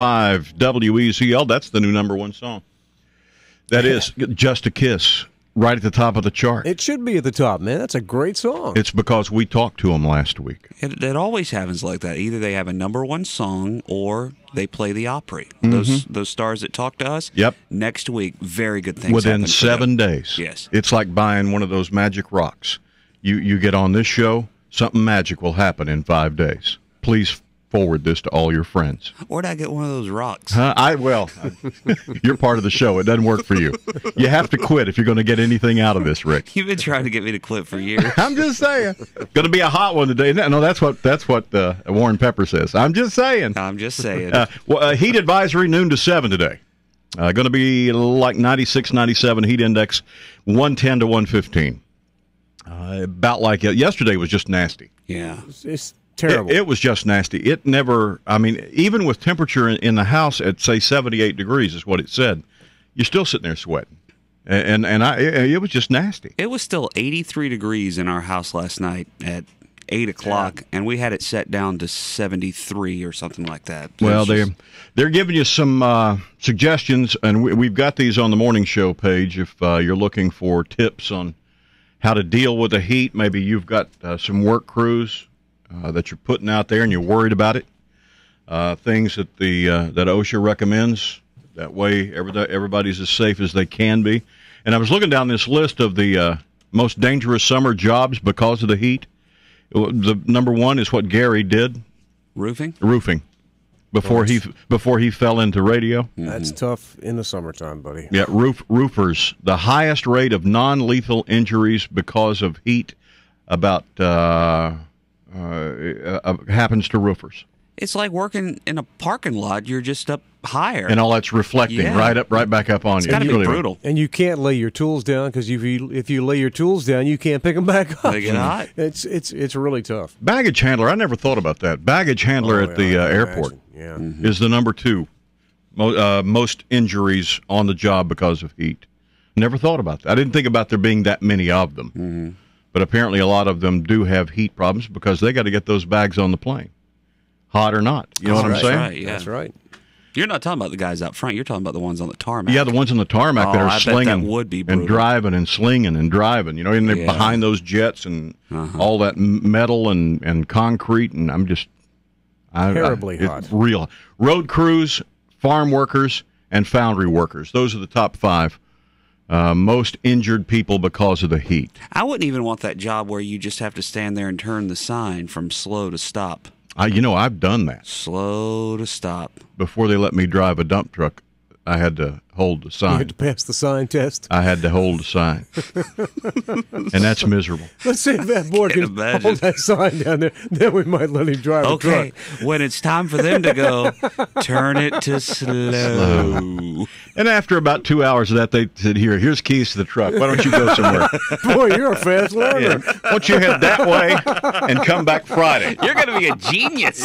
5 WECL. That's the new #1 song. That is Just a Kiss, right at the top of the chart. It should be at the top, man. That's a great song. It's because we talked to them last week. It always happens like that. Either they have a #1 song or they play the Opry. Those stars that talk to us. Yep. Next week, very good things Within happen for 7 them. days. Yes. It's like buying one of those magic rocks. You get on this show, something magic will happen in 5 days. Please forward this to all your friends. Where'd I get one of those rocks? You're part of the show. It doesn't work for you. You have to quit if you're going to get anything out of this, Rick. You've been trying to get me to quit for years. I'm just saying. Going to be a hot one today. No, that's what Warren Pepper says. I'm just saying. I'm just saying. Heat advisory noon to 7 today. Going to be like 96, 97 heat index, 110 to 115. About like yesterday was just nasty. Yeah. It's terrible. It was just nasty. It never, even with temperature in the house at, say, 78 degrees is what it said, you're still sitting there sweating. It was just nasty. It was still 83 degrees in our house last night at 8 o'clock, and we had it set down to 73 or something like that. Well, they're giving you some suggestions, and we've got these on the morning show page if you're looking for tips on how to deal with the heat. Maybe you've got some work crews that you're putting out there and you're worried about it. Things that that OSHA recommends. That way everybody's as safe as they can be. And I was looking down this list of the most dangerous summer jobs because of the heat. The #1 is what Gary did. Roofing? Roofing. Before he fell into radio. That's tough in the summertime, buddy. Yeah, roofers. The highest rate of non-lethal injuries because of heat happens to roofers. It's like working in a parking lot. You're just up higher. And all that's reflecting right back up on you. It's got to be brutal. And you can't lay your tools down because if you lay your tools down, you can't pick them back up. They get hot. It's really tough. Baggage handler. I never thought about that. Baggage handler at the airport is the #2 most injuries on the job because of heat. Never thought about that. I didn't think about there being that many of them. But apparently a lot of them do have heat problems because they got to get those bags on the plane, hot or not. You know what I'm saying? Right, yeah. That's right. You're not talking about the guys out front. You're talking about the ones on the tarmac. Yeah, the ones on the tarmac that are slinging that would be and driving and slinging and driving. You know, and they're behind those jets and all that metal and concrete. And I'm just terribly hot. It's real. Road crews, farm workers, and foundry workers. Those are the top 5 most injured people because of the heat. I wouldn't even want that job where you just have to stand there and turn the sign from slow to stop. I've done that. Slow to stop. Before they let me drive a dump truck, I had to hold the sign. You had to pass the sign test. I had to hold the sign. And that's miserable. Let's see if that boy can hold that sign down there. Then we might let him drive a truck. Okay, when it's time for them to go, turn it to slow. And after about 2 hours of that, they said, here's keys to the truck. Why don't you go somewhere? Boy, you're a fast learner. Yeah. Why don't you head that way and come back Friday? You're going to be a genius.